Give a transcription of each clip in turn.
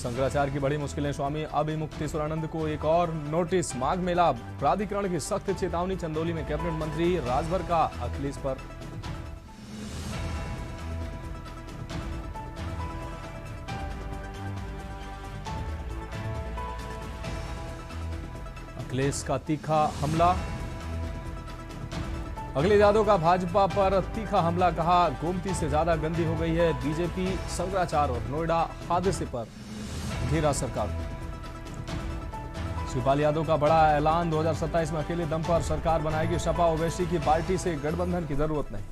शंकराचार्य की बड़ी मुश्किलें, स्वामी अभिमुक्तेश्वरानंद को एक और नोटिस। माघ मेला प्राधिकरण की सख्त चेतावनी। चंदौली में कैबिनेट मंत्री राजभर का अखिलेश पर। अखिलेश का तीखा हमला। अखिलेश यादव का भाजपा पर तीखा हमला, कहा गोमती से ज्यादा गंदी हो गई है बीजेपी। शंकराचार्य और नोएडा हादसे पर घेरा सरकार। शिवपाल यादव का बड़ा ऐलान, 2027 में अकेले दम पर सरकार बनाएगी सपा। ओवैसी की पार्टी से गठबंधन की जरूरत नहीं।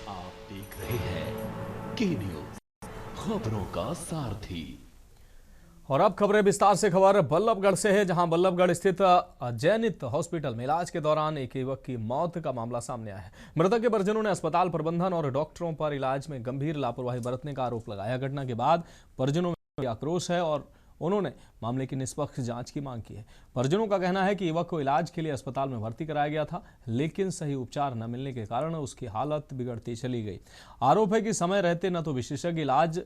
आप देख रहे हैं की न्यूज, खबरों का सारथी। और अब खबरें विस्तार से। खबर बल्लभगढ़ से है, जहां बल्लभगढ़ स्थित जैनित हॉस्पिटल में इलाज के दौरान एक युवक की मौत का मामला सामने आया है। मृतक के परिजनों ने अस्पताल प्रबंधन और डॉक्टरों पर इलाज में गंभीर लापरवाही बरतने का आरोप लगाया। घटना के बाद परिजनों में आक्रोश है और उन्होंने मामले की निष्पक्ष जांच की मांग की है। परिजनों का कहना है कि युवक को इलाज के लिए अस्पताल में भर्ती कराया गया था, लेकिन सही उपचार न मिलने के कारण उसकी हालत बिगड़ती चली गई। आरोप है कि समय रहते न तो विशेषज्ञ इलाज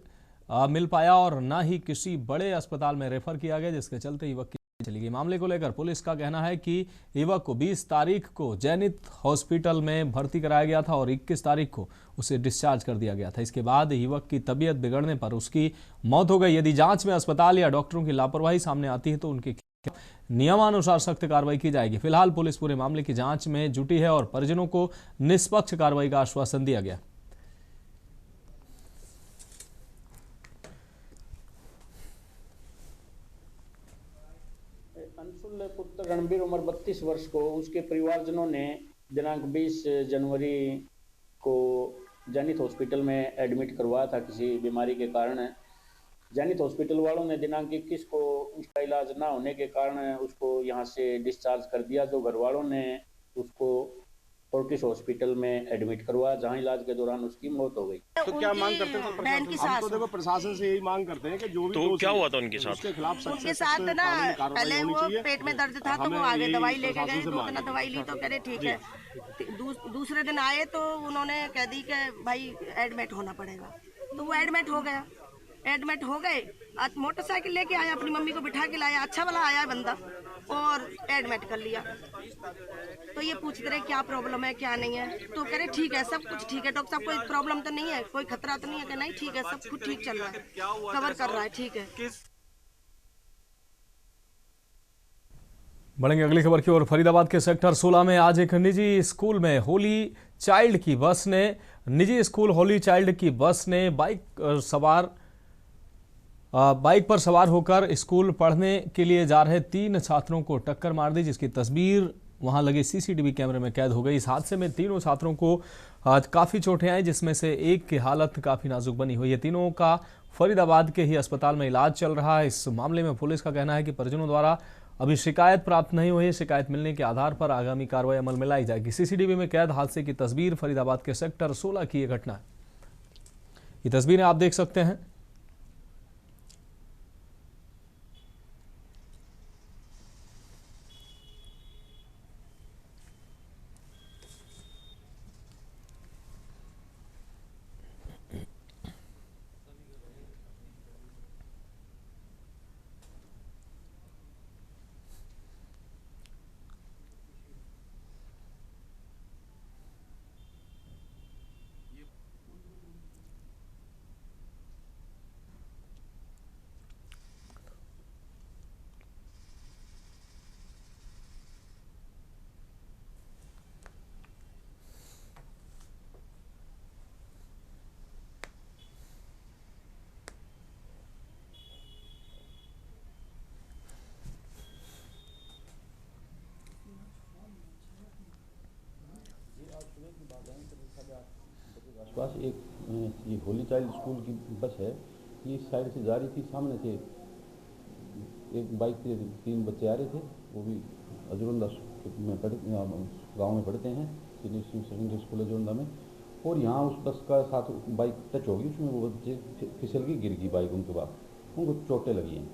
मिल पाया और न ही किसी बड़े अस्पताल में रेफर किया गया, जिसके चलते युवक की चली गई। मामले को लेकर पुलिस का कहना है कि युवक को 20 तारीख को जैनित हॉस्पिटल में भर्ती कराया गया था और 21 तारीख को उसे डिस्चार्ज कर दिया गया था। इसके बाद युवक की तबीयत बिगड़ने पर उसकी मौत हो गई। यदि जांच में अस्पताल या डॉक्टरों की लापरवाही सामने आती है तो उनके नियमानुसार सख्त कार्रवाई की जाएगी। फिलहाल पुलिस पूरे मामले की जांच में जुटी है और परिजनों को निष्पक्ष कार्रवाई का आश्वासन दिया गया। अंशुल पुत्र रणबीर, उम्र 32 वर्ष को उसके परिवारजनों ने दिनांक 20 जनवरी को जैनित हॉस्पिटल में एडमिट करवाया था किसी बीमारी के कारण। जैनित हॉस्पिटल वालों ने दिनांक 21 को उसका इलाज ना होने के कारण उसको यहां से डिस्चार्ज कर दिया। जो घर वालों ने उसको फोर्टिस हॉस्पिटल में एडमिट करवाया, जहां इलाज के दौरान उसकी मौत हो गई। तो क्या मांग करते हैं प्रशासन? हम तो देखो प्रशासन से यही मांग करते हैं कि जो भी तो क्या हुआ था उनके साथ? उसके खिलाफ उनके साथ ना पहले वो पेट में दर्द था तो वो आगे दवाई लेके गए, 2 दिन दवाई ली तो कह रहे ठीक है। दूसरे दिन आए तो उन्होंने कह दी कि भाई एडमिट होना पड़ेगा, तो वो एडमिट हो गया। एडमिट हो गए, मोटरसाइकिल लेके आया, अपनी मम्मी को बिठा के लाया, अच्छा वाला आया बंदा और एडमिट कर लिया। तो ये पूछते रहे क्या प्रॉब्लम है क्या नहीं है, तो कह रहे ठीक है सब कुछ ठीक है डॉक्टर साहब, कोई प्रॉब्लम तो नहीं है, कोई खतरा तो नहीं है। कि नहीं ठीक है सब कुछ ठीक चल रहा है, कवर कर रहा है, ठीक है। बढ़ेंगे अगली खबर की ओर। फरीदाबाद के सेक्टर 16 में आज एक निजी स्कूल में होली चाइल्ड की बस ने बाइक पर सवार होकर स्कूल पढ़ने के लिए जा रहे 3 छात्रों को टक्कर मार दी, जिसकी तस्वीर वहां लगे सीसीटीवी कैमरे में कैद हो गई। इस हादसे में तीनों छात्रों को काफी चोटें आई, जिसमें से एक की हालत काफी नाजुक बनी हुई है। तीनों का फरीदाबाद के ही अस्पताल में इलाज चल रहा है। इस मामले में पुलिस का कहना है कि परिजनों द्वारा अभी शिकायत प्राप्त नहीं हुई है। शिकायत मिलने के आधार पर आगामी कार्रवाई अमल में लाई जाएगी। सीसीटीवी में कैद हादसे की तस्वीर फरीदाबाद के सेक्टर 16 की यह घटना है। ये तस्वीरें आप देख सकते हैं। आसपास एक ये होली चाइल्ड स्कूल की बस है, ये इस साइड से जा रही थी। सामने से एक बाइक पे 3 बच्चे आ रहे थे, वो भी अजरोंदा में गांव में पढ़ते हैं, सीनियर सेकेंडरी स्कूल अजरोंदा में। और यहाँ उस बस का साथ बाइक टच होगी, उसमें वो बच्चे फिसल के गिर गई बाइक उनके बाद, उनको चोटें लगी हैं।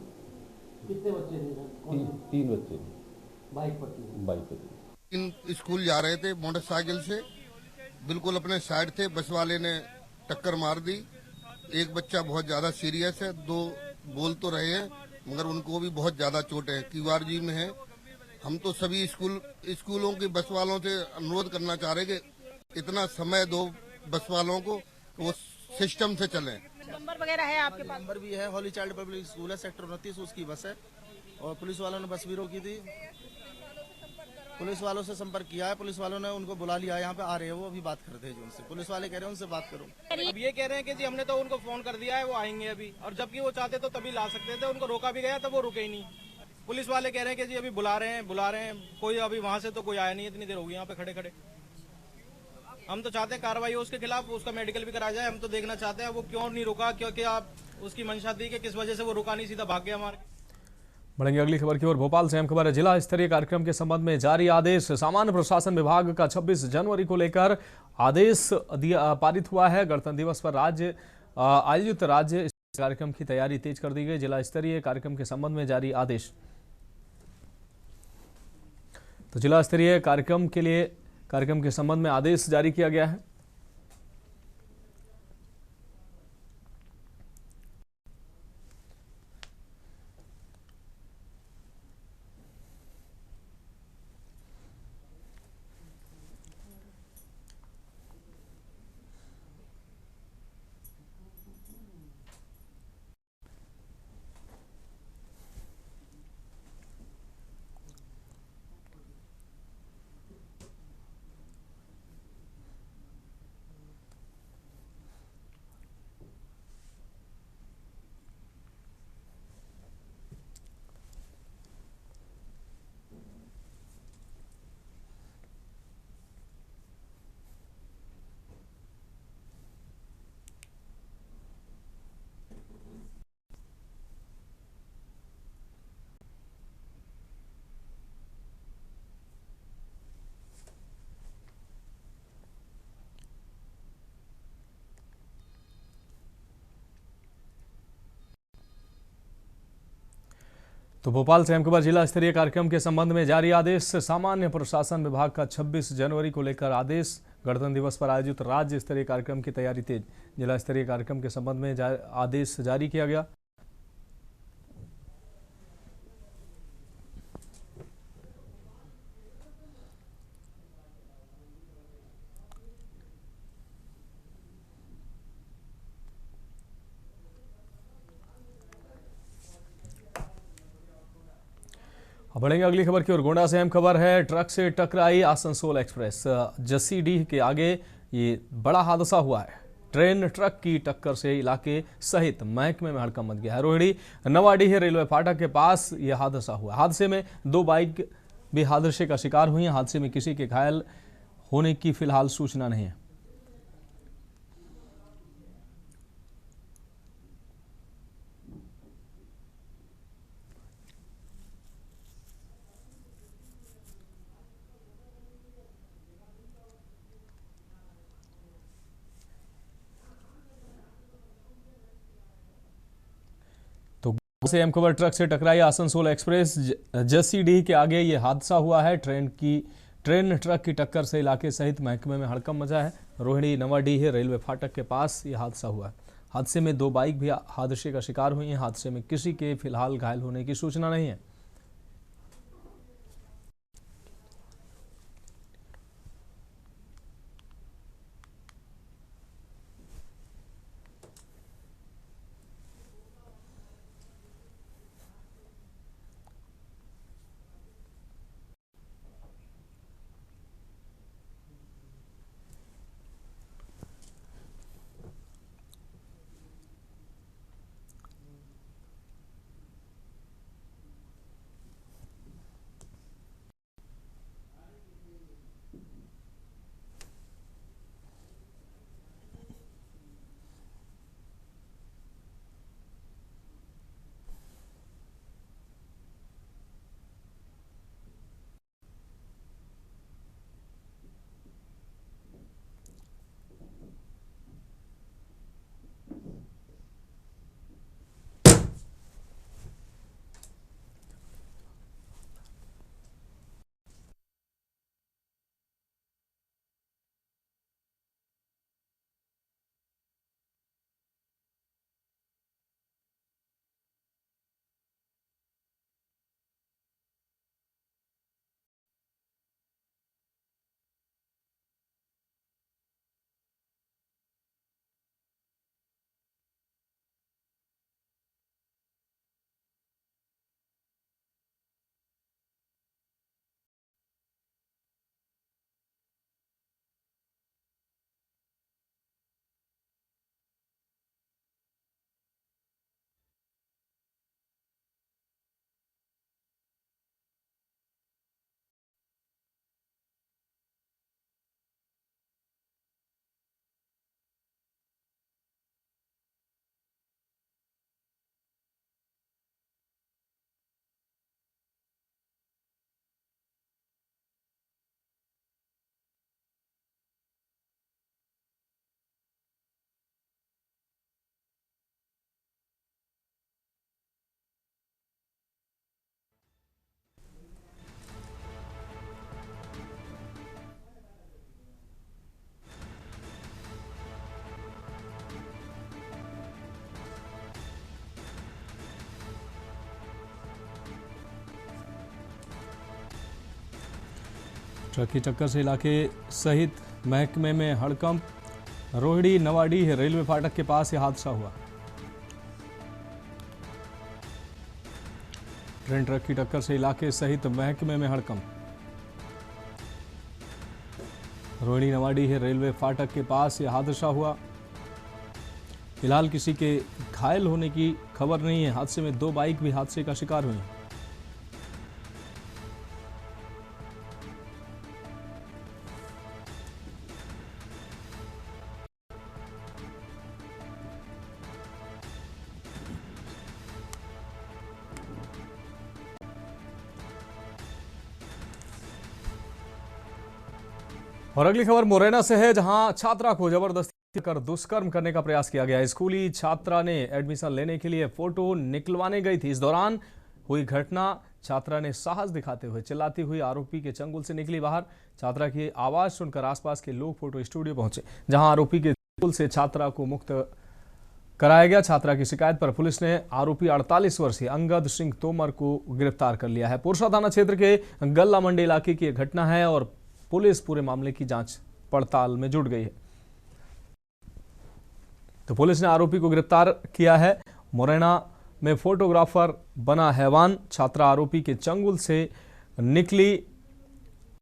कितने बच्चे थे? 3 बच्चे बाइक पर थे। स्कूल जा रहे थे मोटरसाइकिल से, बिल्कुल अपने साइड थे, बस वाले ने टक्कर मार दी। एक बच्चा बहुत ज़्यादा सीरियस है, 2 बोल तो रहे हैं मगर उनको भी बहुत ज्यादा चोट है, QRG में है। हम तो सभी स्कूलों के बस वालों से अनुरोध करना चाह रहे कि इतना समय दो बस वालों को, वो सिस्टम से चलें। नंबर वगैरह है आपके पास? नंबर भी है, होली चाइल्ड पब्लिक स्कूल है, सेक्टर 29 उसकी बस है, और पुलिस वालों ने बस भी रोकी थी। पुलिस वालों से संपर्क किया है, पुलिस वालों ने उनको बुला लिया है, यहाँ पे आ रहे हैं वो, अभी बात करते हैं जो उनसे। पुलिस वाले कह रहे हैं उनसे बात करो। अब ये कह रहे हैं कि जी हमने तो उनको फोन कर दिया है, वो आएंगे अभी, और जबकि वो चाहते तो तभी ला सकते थे, उनको रोका भी गया तब वो रुके ही नहीं। पुलिस वाले कह रहे हैं कि जी अभी बुला रहे हैं, कोई अभी वहाँ से तो कोई आया नहीं, इतनी देर होगी यहाँ पे खड़े खड़े। हम तो चाहते हैं कार्रवाई हो उसके खिलाफ, उसका मेडिकल भी कराया जाए। हम तो देखना चाहते हैं वो क्यों नहीं रुका, क्योंकि आप उसकी मंशा थी कि किस वजह से वो रुका नहीं, सीधा भाग गया हमारे। बढ़ेंगे अगली खबर की ओर। भोपाल से अहम खबर है। जिला स्तरीय कार्यक्रम के संबंध में जारी आदेश। सामान्य प्रशासन विभाग का 26 जनवरी को लेकर आदेश पारित हुआ है। गणतंत्र दिवस पर आयोजित राज्य कार्यक्रम की तैयारी तेज कर दी गई। जिला स्तरीय कार्यक्रम के संबंध में जारी आदेश। तो जिला स्तरीय कार्यक्रम के संबंध में आदेश जारी किया गया है। तो भोपाल से अहम खबर। जिला स्तरीय कार्यक्रम के संबंध में जारी आदेश। सामान्य प्रशासन विभाग का 26 जनवरी को लेकर आदेश। गणतंत्र दिवस पर आयोजित राज्य स्तरीय कार्यक्रम की तैयारी तेज। जिला स्तरीय कार्यक्रम के संबंध में आदेश जारी किया गया। अब बढ़ेंगे अगली खबर की ओर। गोंडा से अहम खबर है। ट्रक से टकराई आसनसोल एक्सप्रेस। जसीडीह के आगे ये बड़ा हादसा हुआ है। ट्रेन ट्रक की टक्कर से इलाके सहित महकमे में हड़कंप मच गया है। रोहिणी नवाडीह रेलवे फाटक के पास यह हादसा हुआ। हादसे में 2 बाइक भी हादसे का शिकार हुई हैं। हादसे में किसी के घायल होने की फिलहाल सूचना नहीं है। से अहम खबर। ट्रक से टकराई आसनसोल एक्सप्रेस। जसीडीह के आगे ये हादसा हुआ है। ट्रेन ट्रक की टक्कर से इलाके सहित महकमे में हड़कंप मचा है। रोहिणी नवाडीह रेलवे फाटक के पास यह हादसा हुआ है। हादसे में 2 बाइक भी हादसे का शिकार हुई हैं। हादसे में किसी के फिलहाल घायल होने की सूचना नहीं है। ट्रक की टक्कर से इलाके सहित महकमे में हड़कंप। रोहिणी नवाडीह रेलवे फाटक के पास यह हादसा हुआ। ट्रेन ट्रक की टक्कर से इलाके सहित महकमे में हड़कंप। रोहिणी नवाडीह रेलवे फाटक के पास यह हादसा हुआ। फिलहाल किसी के घायल होने की खबर नहीं है। हादसे में 2 बाइक भी हादसे का शिकार हुई। और अगली खबर मुरैना से है, जहां छात्रा को जबरदस्ती कर दुष्कर्म करने का प्रयास किया गया। स्कूली छात्रा ने एडमिशन लेने के लिए फोटो निकलवाने गई थी। इस दौरान हुई घटना, छात्रा ने साहस दिखाते हुए चिल्लाती हुई आरोपी के चंगुल से निकली बाहर। छात्रा की आवाज सुनकर आसपास के लोग फोटो स्टूडियो पहुंचे, जहां आरोपी के चंगुल से छात्रा को मुक्त कराया गया। छात्रा की शिकायत पर पुलिस ने आरोपी 48 वर्षीय अंगद सिंह तोमर को गिरफ्तार कर लिया है। पुरसा थाना क्षेत्र के गल्ला मंडी इलाके की यह घटना है और पुलिस पूरे मामले की जांच पड़ताल में जुट गई है। तो पुलिस ने आरोपी को गिरफ्तार किया है। मुरैना में फोटोग्राफर बना हैवान, छात्रा आरोपी के चंगुल से निकली।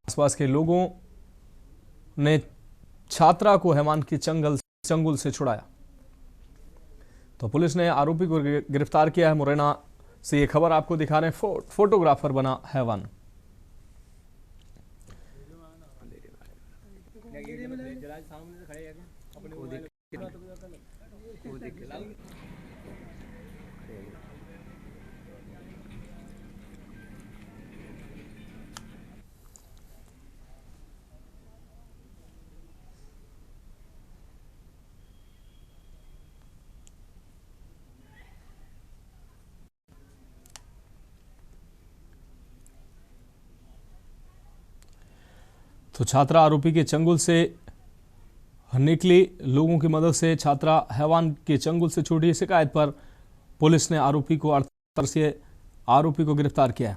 आसपास के लोगों ने छात्रा को हैवान की चंगुल से छुड़ाया। तो पुलिस ने आरोपी को गिरफ्तार किया है। मुरैना से ये खबर आपको दिखा रहे हैं। फोटोग्राफर बना हैवान। तो छात्रा आरोपी के चंगुल से निकली। लोगों की मदद से छात्रा हैवान के चंगुल से छूटी। शिकायत पर पुलिस ने आरोपी को 48 वर्षीय आरोपी को गिरफ्तार किया।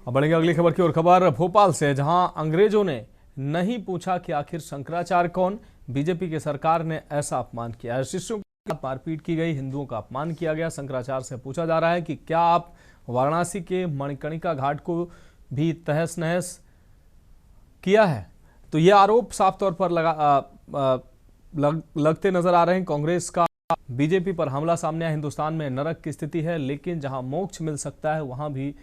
अब बढ़ेंगे अगली खबर की ओर। खबर भोपाल से, जहां अंग्रेजों ने नहीं पूछा कि आखिर शंकराचार्य कौन। बीजेपी की सरकार ने ऐसा अपमान किया है। शिष्यों के साथ मारपीट की गई, हिंदुओं का अपमान किया गया। शंकराचार्य से पूछा जा रहा है कि क्या आप वाराणसी के मणिकर्णिका घाट को भी तहस नहस किया है। तो यह आरोप साफ तौर पर लगते नजर आ रहे हैं। कांग्रेस का बीजेपी पर हमला सामने आया। हिंदुस्तान में नरक की स्थिति है, लेकिन जहां मोक्ष मिल सकता है वहां भी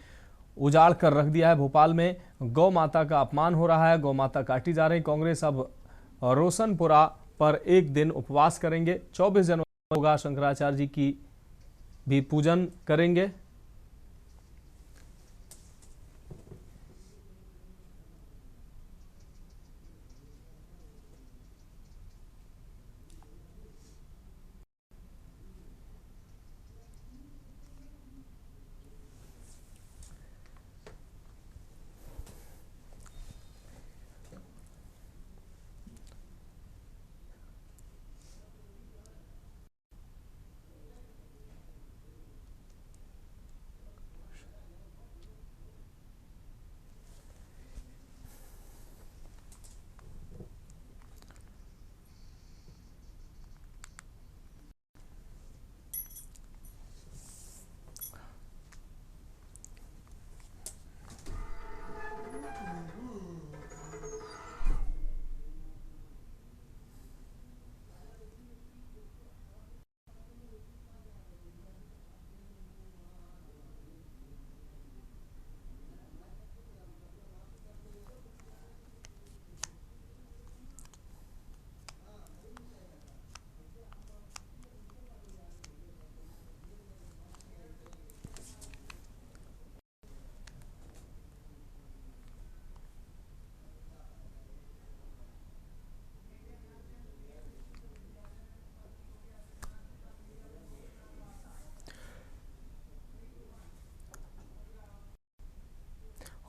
उजाड़ कर रख दिया है। भोपाल में गौ माता का अपमान हो रहा है, गौ माता काटी जा रही। कांग्रेस अब रोशनपुरा पर एक दिन उपवास करेंगे। 24 जनवरी होगा, शंकराचार्य जी की भी पूजन करेंगे।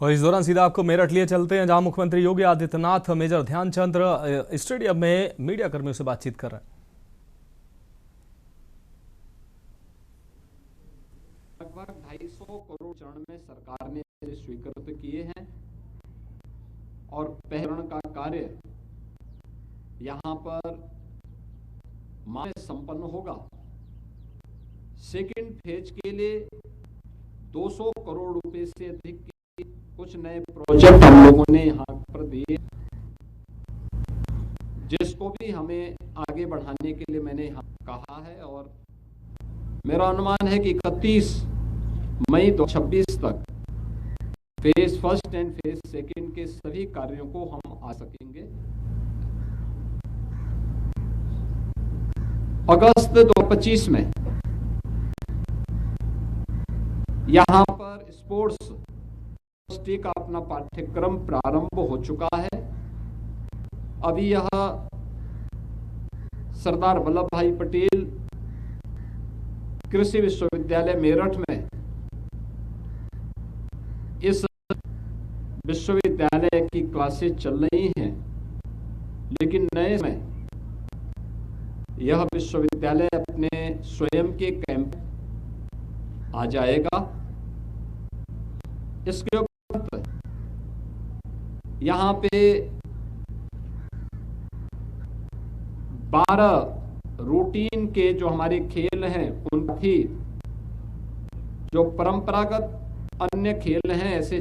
और इस दौरान सीधा आपको मेरठ लिए चलते हैं, जहां मुख्यमंत्री योगी आदित्यनाथ मेजर ध्यानचंद स्टेडियम में मीडिया कर्मियों से बातचीत कर रहे हैं। लगभग 250 करोड़ चरण में सरकार ने स्वीकृत किए हैं और पहले चरण का कार्य यहाँ पर मार्च में संपन्न होगा। सेकेंड फेज के लिए 200 करोड़ रुपए से अधिक के कुछ नए प्रोजेक्ट हम लोगों ने यहाँ पर दिए, जिसको भी हमें आगे बढ़ाने के लिए मैंने यहाँ कहा है। और मेरा अनुमान है कि 31 मई 2026 तक phase first and phase second के सभी कार्यों को हम आ सकेंगे। अगस्त 2025 में यहाँ पर स्पोर्ट्स यूनिवर्सिटी का अपना पाठ्यक्रम प्रारंभ हो चुका है। अभी यह सरदार वल्लभ भाई पटेल कृषि विश्वविद्यालय मेरठ में इस विश्वविद्यालय की क्लासेस चल रही हैं, लेकिन नए में यह विश्वविद्यालय अपने स्वयं के कैंप आ जाएगा। इसके उपरांत यहाँ पे 12 रूटीन के जो हमारे खेल हैं उनकी जो परंपरागत अन्य खेल हैं ऐसे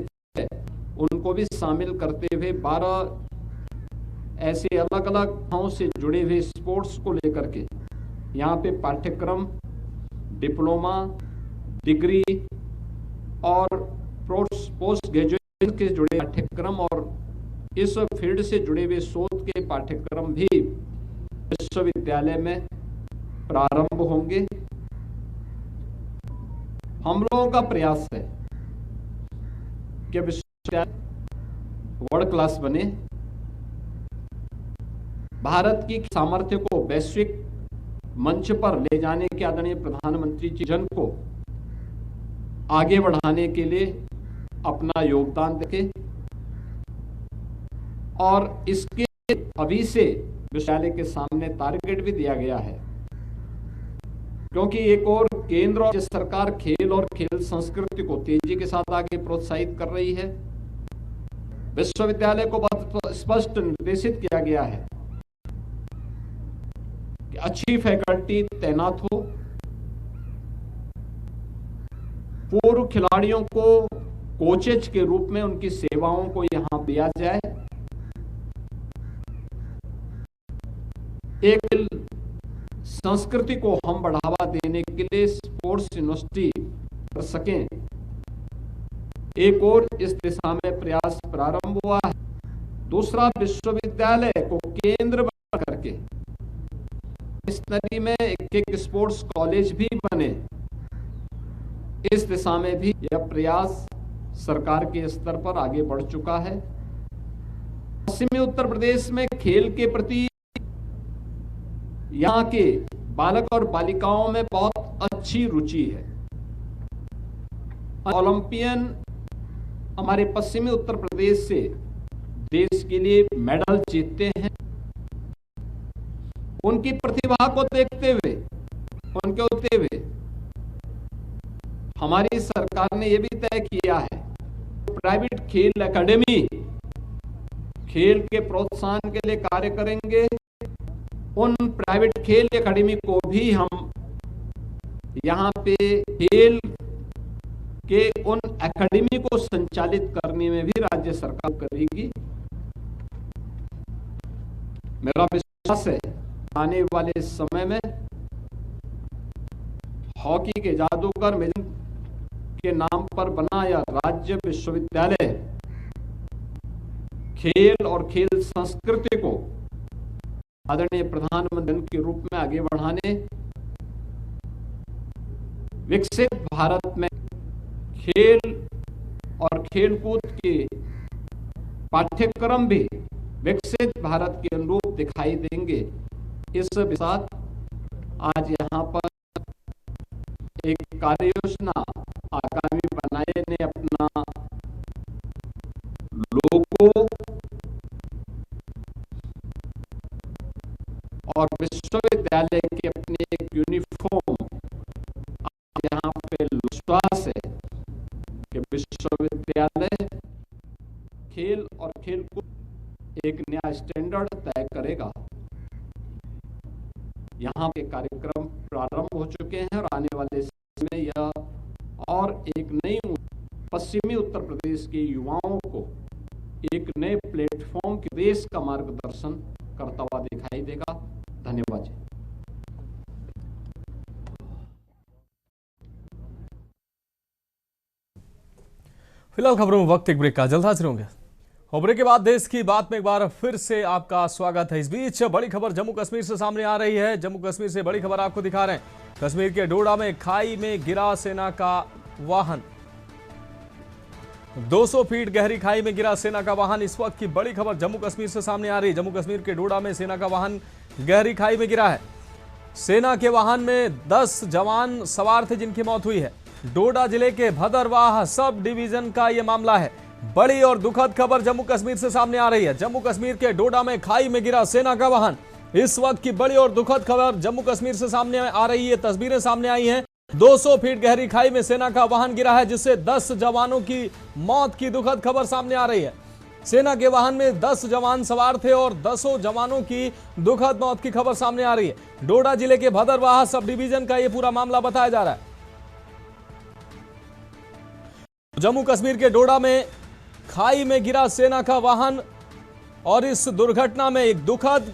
उनको भी शामिल करते हुए 12 ऐसे अलग अलग गांव से जुड़े हुए स्पोर्ट्स को लेकर के यहाँ पे पाठ्यक्रम, डिप्लोमा, डिग्री और पोस्ट ग्रेजुएशन के जुड़े पाठ्यक्रम और इस फील्ड से जुड़े हुए शोध के पाठ्यक्रम भी विश्वविद्यालय में प्रारंभ होंगे। हम लोगों का प्रयास है कि विश्वविद्यालय वर्ल्ड क्लास बने, भारत की सामर्थ्य को वैश्विक मंच पर ले जाने के आदरणीय प्रधानमंत्री जी जन को आगे बढ़ाने के लिए अपना योगदान दें। और इसके अभी से विश्वविद्यालय के सामने टारगेट भी दिया गया है, क्योंकि एक और केंद्र और सरकार खेल और खेल संस्कृति को तेजी के साथ आगे प्रोत्साहित कर रही है। विश्वविद्यालय को बहुत स्पष्ट निर्देशित किया गया है कि अच्छी फैकल्टी तैनात हो, पूर्व खिलाड़ियों को कोचेज के रूप में उनकी सेवाओं को यहां दिया जाए। एक संस्कृति को हम बढ़ावा देने के लिए स्पोर्ट्स यूनिवर्सिटी कर सकें, एक और इस दिशा में प्रयास प्रारंभ हुआ है। दूसरा, विश्वविद्यालय को केंद्र बना करके इस नदी में एक स्पोर्ट्स कॉलेज भी बने, इस दिशा में भी यह प्रयास सरकार के स्तर पर आगे बढ़ चुका है। पश्चिमी उत्तर प्रदेश में खेल के प्रति यहाँ के बालक और बालिकाओं में बहुत अच्छी रुचि है। ओलंपियन हमारे पश्चिमी उत्तर प्रदेश से देश के लिए मेडल जीतते हैं। उनकी प्रतिभा को देखते हुए, उनके होते हुए हमारी सरकार ने यह भी तय किया है प्राइवेट खेल एकेडमी खेल के प्रोत्साहन के लिए कार्य करेंगे। उन प्राइवेट खेल एकेडमी को भी हम यहाँ पे खेल के उन एकेडमी को संचालित करने में भी राज्य सरकार करेगी। मेरा विश्वास है आने वाले समय में हॉकी के जादूगर मेजर के नाम पर बना यह राज्य विश्वविद्यालय खेल और खेल संस्कृति को आदरणीय प्रधानमंत्री के रूप में आगे बढ़ाने, विकसित भारत में खेल और खेलकूद के पाठ्यक्रम भी विकसित भारत के अनुरूप दिखाई देंगे। इस साथ आज यहाँ पर एक कार्य योजना आगामी बनाए ने अपना लोगो और विश्वविद्यालय के अपने एक यूनिफॉर्म यहाँ पे विश्वास है करेगा। यहाँ के कार्यक्रम प्रारंभ हो चुके हैं और आने वाले समय में यह और एक नई पश्चिमी उत्तर प्रदेश के युवाओं को एक नए प्लेटफॉर्म के देश का मार्गदर्शन करता हुआ दिखाई देगा। धन्यवाद जी। फिलहाल खबरों में वक्त एक ब्रेक का, जल्द हाजिर होंगे। खबरों के बाद देश की बात में एक बार फिर से आपका स्वागत है। इस बीच बड़ी खबर जम्मू कश्मीर से सामने आ रही है। जम्मू कश्मीर से बड़ी खबर आपको दिखा रहे हैं। कश्मीर के डोडा में खाई में गिरा सेना का वाहन। 200 फीट गहरी खाई में गिरा सेना का वाहन। इस वक्त की बड़ी खबर जम्मू कश्मीर से सामने आ रही है। जम्मू कश्मीर के डोडा में सेना का वाहन गहरी खाई में गिरा है। सेना के वाहन में 10 जवान सवार थे जिनकी मौत हुई है। डोडा जिले के भदरवाह सब डिवीजन का यह मामला है। बड़ी और दुखद खबर जम्मू कश्मीर से सामने आ रही है। जम्मू कश्मीर के डोडा में खाई में गिरा सेना का वाहन। इस वक्त की बड़ी और दुखद खबर जम्मू कश्मीर से सामने आ रही है। तस्वीरें सामने आई हैं। 200 फीट गहरी खाई में सेना का वाहन गिरा है, जिससे 10 जवानों की मौत की दुखद खबर सामने आ रही है। सेना के वाहन में 10 जवान सवार थे और 10 जवानों की दुखद मौत की खबर सामने आ रही है। डोडा जिले के भदरवाह सब डिवीजन का यह पूरा मामला बताया जा रहा है। जम्मू कश्मीर के डोडा में खाई में गिरा सेना का वाहन और इस दुर्घटना में एक दुखद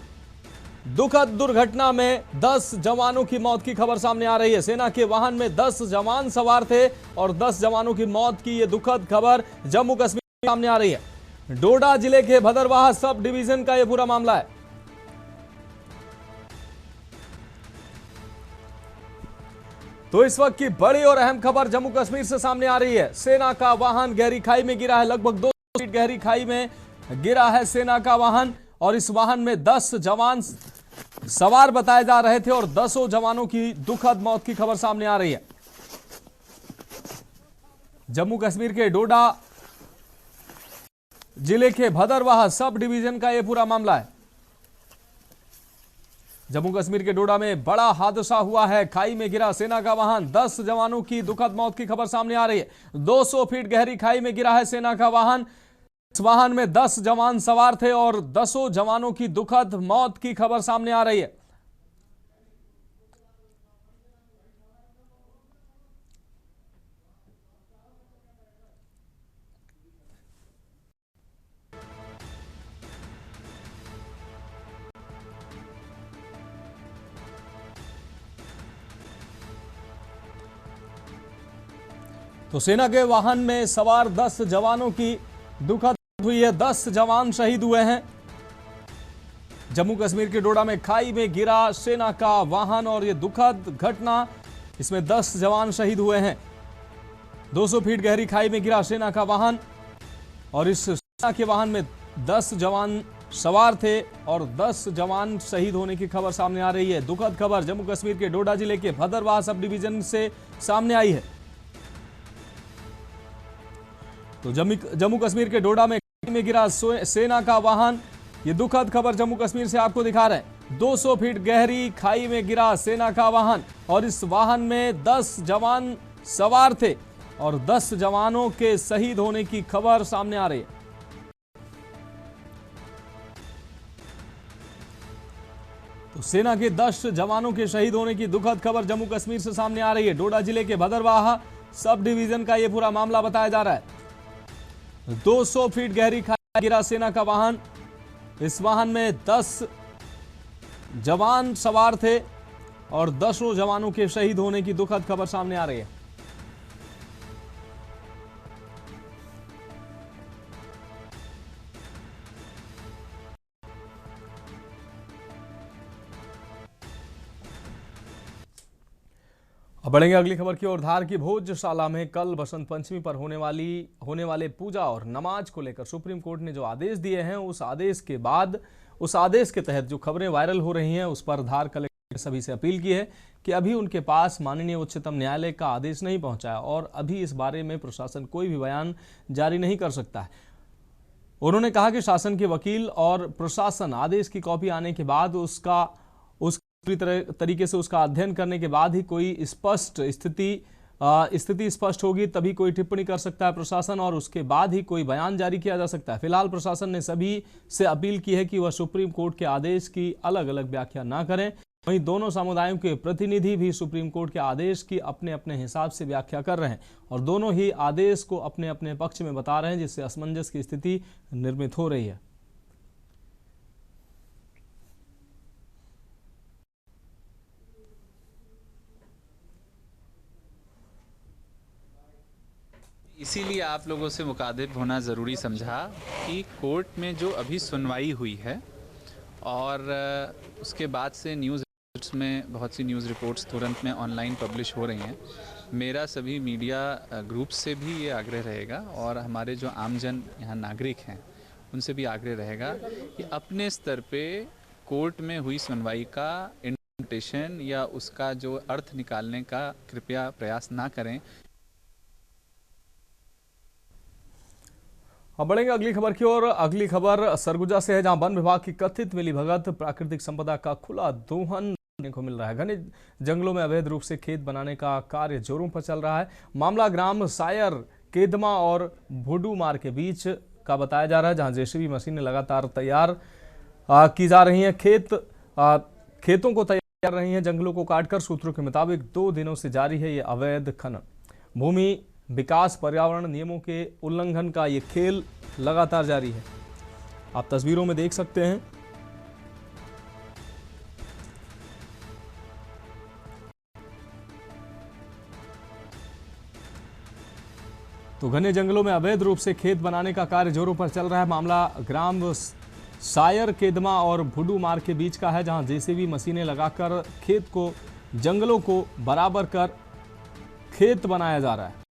दुर्घटना में 10 जवानों की मौत की खबर सामने आ रही है। सेना के वाहन में 10 जवान सवार थे और 10 जवानों की मौत की यह दुखद खबर जम्मू कश्मीर में सामने आ रही है। डोडा जिले के भदरवाह सब डिवीजन का यह पूरा मामला है। तो इस वक्त की बड़ी और अहम खबर जम्मू कश्मीर से सामने आ रही है। सेना का वाहन गहरी खाई में गिरा है। लगभग 200 फीट गहरी खाई में गिरा है सेना का वाहन और इस वाहन में 10 जवान सवार बताए जा रहे थे और 10 जवानों की दुखद मौत की खबर सामने आ रही है। जम्मू कश्मीर के डोडा जिले के भदरवाह सब डिवीजन का यह पूरा मामला है। जम्मू कश्मीर के डोडा में बड़ा हादसा हुआ है। खाई में गिरा सेना का वाहन। 10 जवानों की दुखद मौत की खबर सामने आ रही है। 200 फीट गहरी खाई में गिरा है सेना का वाहन। इस वाहन में 10 जवान सवार थे और 10 जवानों की दुखद मौत की खबर सामने आ रही है। तो सेना के वाहन में सवार 10 जवानों की दुखद हुई है। 10 जवान शहीद हुए हैं। जम्मू कश्मीर के डोडा में खाई में गिरा सेना का वाहन और यह दुखद घटना, इसमें 10 जवान शहीद हुए हैं। 200 फीट गहरी खाई में गिरा सेना का वाहन और इस सेना के वाहन में 10 जवान सवार थे और 10 जवान शहीद होने की खबर सामने आ रही है। दुखद खबर जम्मू कश्मीर के डोडा जिले के भदरवाह सब डिवीजन से सामने आई है। तो जम्मू कश्मीर के डोडा में गिरा सेना का वाहन, ये दुखद खबर जम्मू कश्मीर से आपको दिखा रहे हैं। 200 फीट गहरी खाई में गिरा सेना का वाहन और इस वाहन में 10 जवान सवार थे और 10 जवानों के शहीद होने की खबर सामने आ रही है। तो सेना के 10 जवानों के शहीद होने की दुखद खबर जम्मू कश्मीर से सामने आ रही है। डोडा जिले के भदरवाह सब डिवीजन का यह पूरा मामला बताया जा रहा है। 200 फीट गहरी खाई गिरा सेना का वाहन। इस वाहन में 10 जवान सवार थे और 10 जवानों के शहीद होने की दुखद खबर सामने आ रही है। अब बढ़ेंगे अगली खबर की ओर। धार की भोजशाला में कल बसंत पंचमी पर होने वाले पूजा और नमाज को लेकर सुप्रीम कोर्ट ने जो आदेश दिए हैं, उस आदेश के तहत जो खबरें वायरल हो रही हैं, उस पर धार कलेक्टर ने सभी से अपील की है कि अभी उनके पास माननीय उच्चतम न्यायालय का आदेश नहीं पहुंचा है और अभी इस बारे में प्रशासन कोई भी बयान जारी नहीं कर सकता है। उन्होंने कहा कि शासन के वकील और प्रशासन आदेश की कॉपी आने के बाद पूरी तरीके से उसका अध्ययन करने के बाद ही कोई स्पष्ट स्थिति स्थिति स्पष्ट होगी तभी कोई टिप्पणी कर सकता है प्रशासन, और उसके बाद ही कोई बयान जारी किया जा सकता है। फिलहाल प्रशासन ने सभी से अपील की है कि वह सुप्रीम कोर्ट के आदेश की अलग अलग व्याख्या ना करें। वहीं दोनों समुदायों के प्रतिनिधि भी सुप्रीम कोर्ट के आदेश की अपने अपने हिसाब से व्याख्या कर रहे हैं और दोनों ही आदेश को अपने अपने पक्ष में बता रहे हैं, जिससे असमंजस की स्थिति निर्मित हो रही है। इसीलिए आप लोगों से मुखातिब होना ज़रूरी समझा कि कोर्ट में जो अभी सुनवाई हुई है और उसके बाद से न्यूज़ रिपोर्ट्स में बहुत सी न्यूज़ रिपोर्ट्स तुरंत में ऑनलाइन पब्लिश हो रही हैं। मेरा सभी मीडिया ग्रुप से भी ये आग्रह रहेगा और हमारे जो आमजन यहाँ नागरिक हैं उनसे भी आग्रह रहेगा कि अपने स्तर पे कोर्ट में हुई सुनवाई का इंटरप्रिटेशन या उसका जो अर्थ निकालने का कृपया प्रयास ना करें। अब बढ़ेंगे अगली खबर की ओर। अगली खबर सरगुजा से है, जहां वन विभाग की कथित मिलीभगत प्राकृतिक संपदा का खुला दोहन देखने को मिल रहा है। घने जंगलों में अवैध रूप से खेत बनाने का कार्य जोरों पर चल रहा है। मामला ग्राम सायर केदमा और भुडूमार के बीच का बताया जा रहा है, जहां जेसीबी मशीनें लगातार तैयार की जा रही हैं। खेतों को तैयार कर रही हैं। जंगलों को काटकर सूत्रों के मुताबिक 2 दिनों से जारी है ये अवैध खनन। भूमि विकास पर्यावरण नियमों के उल्लंघन का ये खेल लगातार जारी है। आप तस्वीरों में देख सकते हैं। तो घने जंगलों में अवैध रूप से खेत बनाने का कार्य जोरों पर चल रहा है। मामला ग्राम सायर केदमा और भुडूमार के बीच का है, जहां जेसीबी मशीनें लगाकर खेत को जंगलों को बराबर कर खेत बनाया जा रहा है।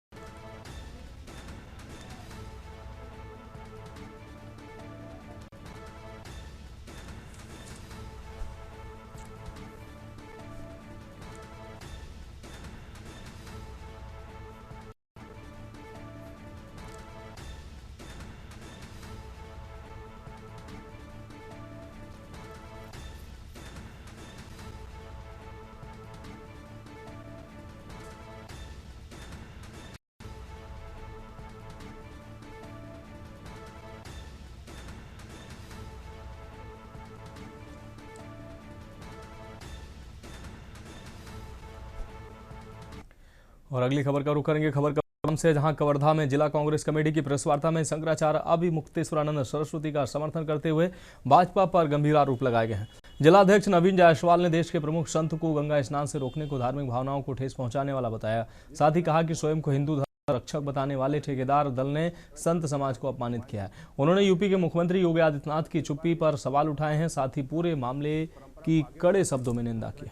और अगली खबर का रुख करेंगे खबर क्रम से, जहां कवर्धा में जिला कांग्रेस कमेटी की प्रेस वार्ता में शंकराचार्य अभिमुक्तेश्वरानंद सरस्वती का समर्थन करते हुए भाजपा पर गंभीर आरोप लगाए गए हैं। जिलाध्यक्ष नवीन जायसवाल ने देश के प्रमुख संत को गंगा स्नान से रोकने को धार्मिक भावनाओं को ठेस पहुंचाने वाला बताया। साथ ही कहा कि स्वयं को हिंदू धर्म रक्षक बताने वाले ठेकेदार दल ने संत समाज को अपमानित किया है। उन्होंने यूपी के मुख्यमंत्री योगी आदित्यनाथ की चुप्पी पर सवाल उठाए हैं। साथ ही पूरे मामले की कड़े शब्दों में निंदा की।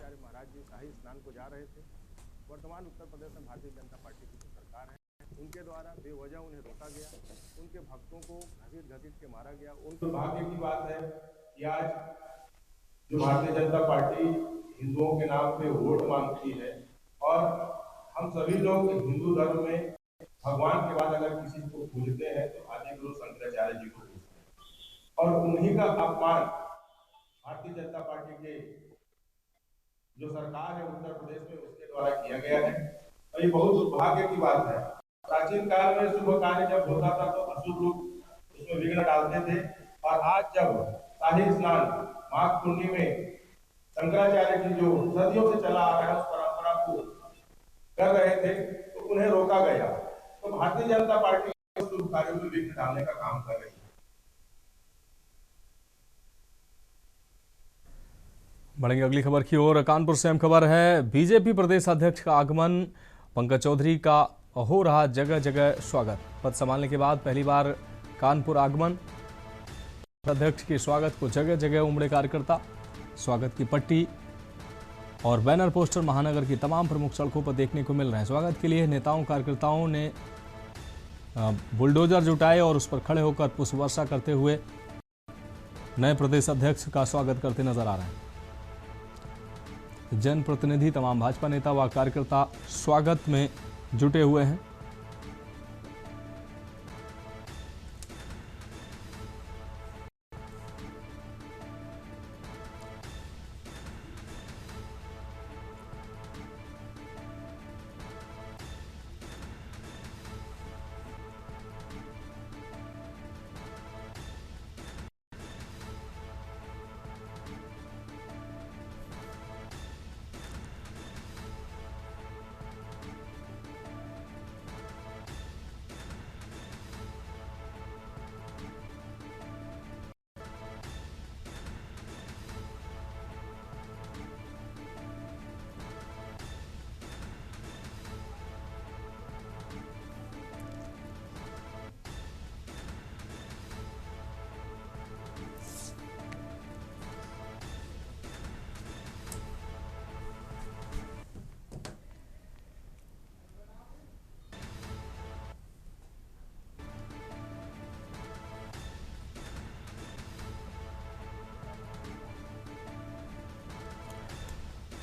वर्तमान उत्तर प्रदेश में भारतीय जनता पार्टी की सरकार है, उनके द्वारा बेवजह उन्हें रोका गया, उनके भक्तों को घसीट के मारा गया। उनके भाग्य की बात है कि आज जो भारतीय जनता पार्टी हिंदुओं के नाम पे वोट मांगती है, और हम सभी लोग हिंदू धर्म में भगवान के बाद अगर किसी को पूजते हैं तो आदि गुरु शंकराचार्य जी को पूजते हैं, और उन्हीं का अपमान भारतीय जनता पार्टी के जो सरकार है उत्तर प्रदेश में उसके द्वारा किया गया है। और ये बहुत दुर्भाग्य की बात है। प्राचीन काल में शुभ कार्य जब होता था तो अशुभ लोग उसमें विघ्न डालते थे, और आज जब शाही स्नान माघ पूर्णिमा में शंकराचार्य जी जो सदियों से चला आ रहा है उस परंपरा को कर रहे थे तो उन्हें रोका गया। तो भारतीय जनता पार्टी शुभ कार्यों में विघ्न डालने का काम कर रही है। बढ़ेंगे अगली खबर की ओर। कानपुर से अहम खबर है, बीजेपी प्रदेश अध्यक्ष का आगमन। पंकज चौधरी का हो रहा जगह जगह स्वागत। पद संभालने के बाद पहली बार कानपुर आगमन। अध्यक्ष के स्वागत को जगह जगह उमड़े कार्यकर्ता। स्वागत की पट्टी और बैनर पोस्टर महानगर की तमाम प्रमुख सड़कों पर देखने को मिल रहे हैं। स्वागत के लिए नेताओं कार्यकर्ताओं ने बुलडोजर जुटाए और उस पर खड़े होकर पुष्प वर्षा करते हुए नए प्रदेश अध्यक्ष का स्वागत करते नजर आ रहे हैं। जनप्रतिनिधि, तमाम भाजपा नेता व कार्यकर्ता स्वागत में जुटे हुए हैं।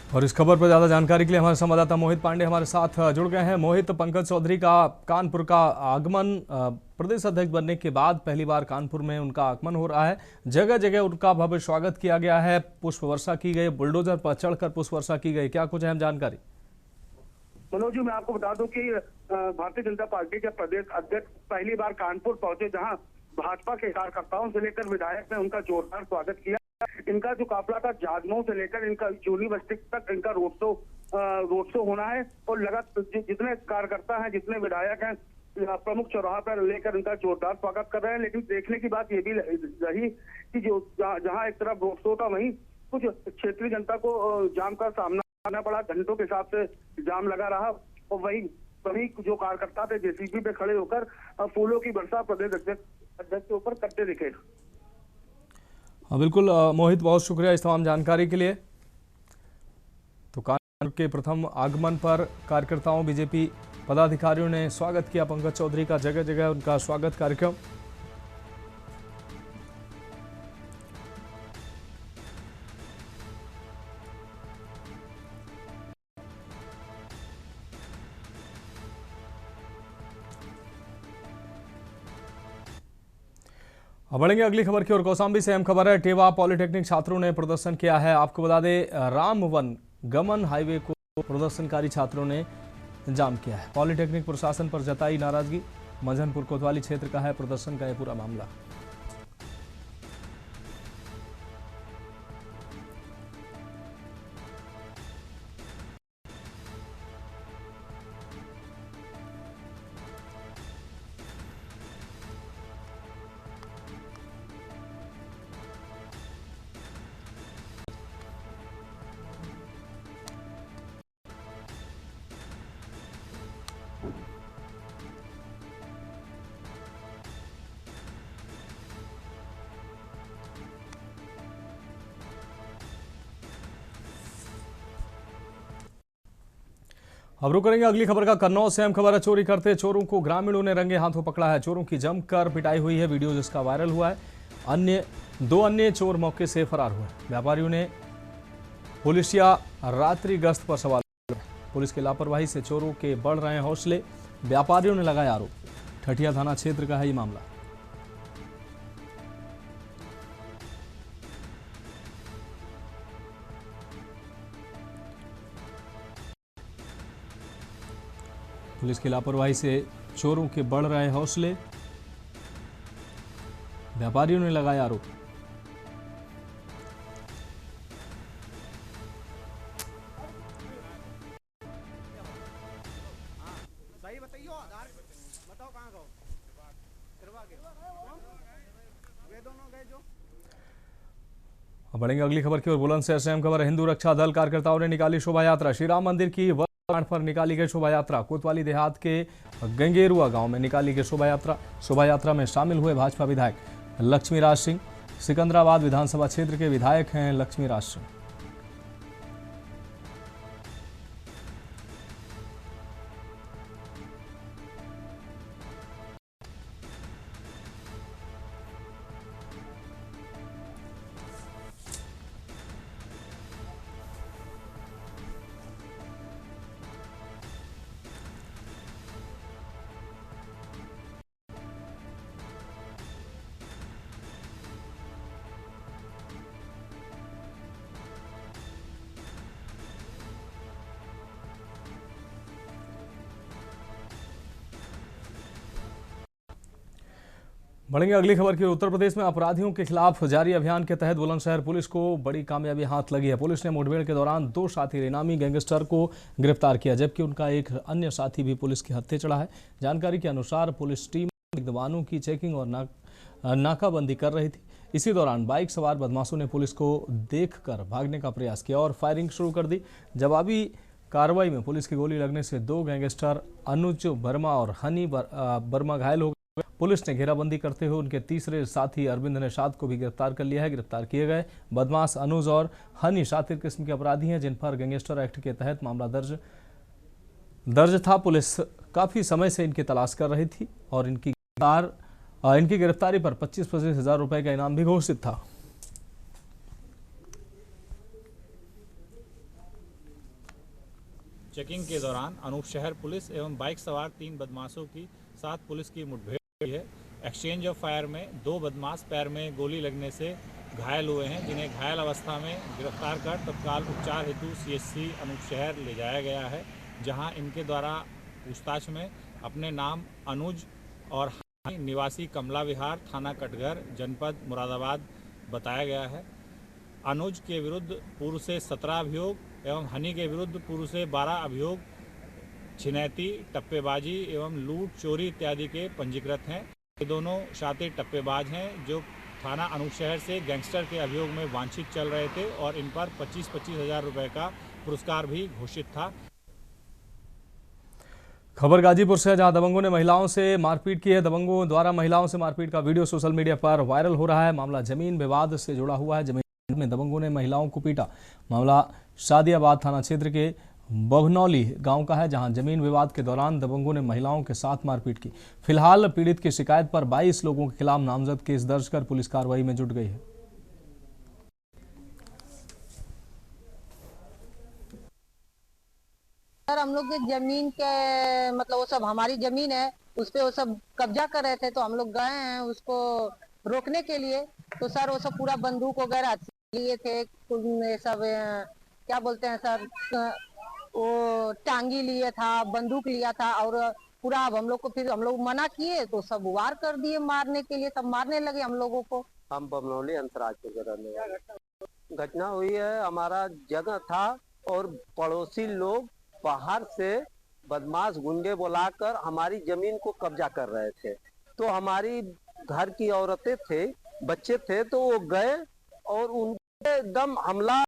और इस खबर पर ज्यादा जानकारी के लिए हमारे संवाददाता मोहित पांडे हमारे साथ जुड़ गए हैं। मोहित, पंकज चौधरी का कानपुर का आगमन, प्रदेश अध्यक्ष बनने के बाद पहली बार कानपुर में उनका आगमन हो रहा है। जगह जगह उनका भव्य स्वागत किया गया है, पुष्प वर्षा की गई, बुलडोजर पर चढ़कर पुष्प वर्षा की गई। क्या कुछ अहम जानकारी? मनोज जी, मैं आपको बता दूं कि भारतीय जनता पार्टी के प्रदेश अध्यक्ष पहली बार कानपुर पहुंचे, जहां भाजपा के कार्यकर्ताओं से लेकर विधायक ने उनका जोरदार स्वागत किया। इनका जो काफिला था जागनौ से लेकर इनका यूनिवर्सिटी तक इनका रोड शो होना है और लगातार जितने कार्यकर्ता हैं, जितने विधायक हैं, प्रमुख चौराहा पर लेकर इनका जोरदार स्वागत कर रहे हैं। लेकिन देखने की बात ये भी रही कि जो जहां एक तरफ रोड शो था, वहीं कुछ क्षेत्रीय जनता को जाम का सामना करना पड़ा। घंटों के हिसाब से जाम लगा रहा और वहीं जो कार्यकर्ता थे जेसीबी पे खड़े होकर फूलों की वर्षा प्रदेश अध्यक्ष के ऊपर करते दिखे। हाँ बिल्कुल मोहित, बहुत शुक्रिया इस तमाम जानकारी के लिए। तो कानपुर के प्रथम आगमन पर कार्यकर्ताओं, बीजेपी पदाधिकारियों ने स्वागत किया पंकज चौधरी का, जगह जगह उनका स्वागत कार्यक्रम। अब बढ़ेंगे अगली खबर की ओर। कौशाम्बी से अहम खबर है, टेवा पॉलिटेक्निक छात्रों ने प्रदर्शन किया है। आपको बता दें, रामवन गमन हाईवे को प्रदर्शनकारी छात्रों ने जाम किया है। पॉलिटेक्निक प्रशासन पर जताई नाराजगी। मंझनपुर कोतवाली क्षेत्र का है प्रदर्शन का यह पूरा मामला। अब रुक करेंगे अगली खबर का। कन्नौज से अहम खबर है, चोरी करते चोरों को ग्रामीणों ने रंगे हाथों पकड़ा है। चोरों की जमकर पिटाई हुई है, वीडियो जिसका वायरल हुआ है। दो अन्य चोर मौके से फरार हुए। व्यापारियों ने पुलिसिया रात्रि गश्त पर सवाल किया। पुलिस की लापरवाही से चोरों के बढ़ रहे हैं हौसले, व्यापारियों ने लगाया आरोप। ठठिया थाना क्षेत्र का है ये मामला। पुलिस की लापरवाही से चोरों के बढ़ रहे हौसले, व्यापारियों ने लगाया आरोप। सही बताइए, बताओ कहाँ गए? वे दोनों गए जो। अब बढ़ेंगे अगली खबर की ओर। बुलंदशहर से अहम खबर है, हिंदू रक्षा दल कार्यकर्ताओं ने निकाली शोभा यात्रा। श्री राम मंदिर की पर निकाली गई शोभा यात्रा। कोतवाली देहात के गंगेरुआ गांव में निकाली गई शोभा यात्रा। शोभा यात्रा में शामिल हुए भाजपा विधायक लक्ष्मीराज सिंह। सिकंदराबाद विधानसभा क्षेत्र के विधायक हैं लक्ष्मीराज सिंह। बढ़ेंगे अगली खबर की। उत्तर प्रदेश में अपराधियों के खिलाफ जारी अभियान के तहत बुलंदशहर पुलिस को बड़ी कामयाबी हाथ लगी है। पुलिस ने मुठभेड़ के दौरान 2 साथी इनामी गैंगस्टर को गिरफ्तार किया, जबकि उनका एक अन्य साथी भी पुलिस के हत्थे चढ़ा है। जानकारी के अनुसार पुलिस टीम वाहनों की चेकिंग और नाकाबंदी कर रही थी। इसी दौरान बाइक सवार बदमाशों ने पुलिस को देखकर भागने का प्रयास किया और फायरिंग शुरू कर दी। जवाबी कार्रवाई में पुलिस की गोली लगने से 2 गैंगस्टर अनुज वर्मा और हनी वर्मा घायल हो गए। पुलिस ने घेराबंदी करते हुए उनके तीसरे साथी अरविंद निषाद को भी गिरफ्तार कर लिया है। गिरफ्तार किए गए बदमाश अनुज और हनी शातिर किस्म के अपराधी हैं, जिन पर गैंगस्टर एक्ट के तहत मामला दर्ज था। पुलिस काफी समय से इनकी तलाश कर रही थी और इनकी गिरफ्तारी पर 25-25 हजार रुपए का इनाम भी घोषित था। चेकिंग के दौरान अनूप शहर पुलिस एवं बाइक सवार 3 बदमाशों की साथ पुलिस की मुठभेड़ हुई है। एक्सचेंज ऑफ फायर में 2 बदमाश पैर में गोली लगने से घायल हुए हैं, जिन्हें घायल अवस्था में गिरफ्तार कर तत्काल उपचार हेतु CHC अनूप शहर ले जाया गया है, जहां इनके द्वारा पूछताछ में अपने नाम अनुज और निवासी कमला विहार, थाना कटघर, जनपद मुरादाबाद बताया गया है। अनुज के विरुद्ध पूर्व से 17 अभियोग एवं हनी के विरुद्ध पूर्व से 12 अभियोग छिनैती, टप्पेबाजी एवं लूट, चोरी इत्यादि के पंजीकृत हैं। ये दोनों शातिर टप्पेबाज हैं जो थाना अनूप शहर से गैंगस्टर के अभियोग में वांछित चल रहे थे और इन पर 25-25 हज़ार रुपये का पुरस्कार भी घोषित था। खबर गाजीपुर से, जहां दबंगों ने महिलाओं से मारपीट की है। दबंगों द्वारा महिलाओं से मारपीट का वीडियो सोशल मीडिया पर वायरल हो रहा है। मामला जमीन विवाद से जुड़ा हुआ है। जमीन में दबंगों ने महिलाओं को पीटा। मामला शादियाबाद थाना क्षेत्र के बघनौली गांव का है, जहां जमीन विवाद के दौरान दबंगों ने महिलाओं के साथ मारपीट की। फिलहाल पीड़ित की शिकायत पर 22 लोगों के खिलाफ नामजद केस दर्ज कर पुलिस कार्रवाई में जुट गई है। सर, हम लोग जमीन के मतलब वो सब हमारी जमीन है, उस पे वो सब कब्जा कर रहे थे, तो हम लोग गए हैं उसको रोकने के लिए। तो सर वो सब पूरा बंदूक वगैरह लिए थे, ये सब क्या बोलते हैं सर, वो टांगी लिए था, बंदूक लिया था, और पूरा अब हम लोग को फिर हम लोग मना किए तो सब वार कर दिए मारने के लिए, सब मारने लगे हम लोगों को। हम बमनौली अंतराजपुर के रहने वाले। घटना हुई है, हमारा जगह था और पड़ोसी लोग बाहर से बदमाश गुंडे बुलाकर हमारी जमीन को कब्जा कर रहे थे। तो हमारी घर की औरतें थे, बच्चे थे, तो वो गए और उनके एकदम हमला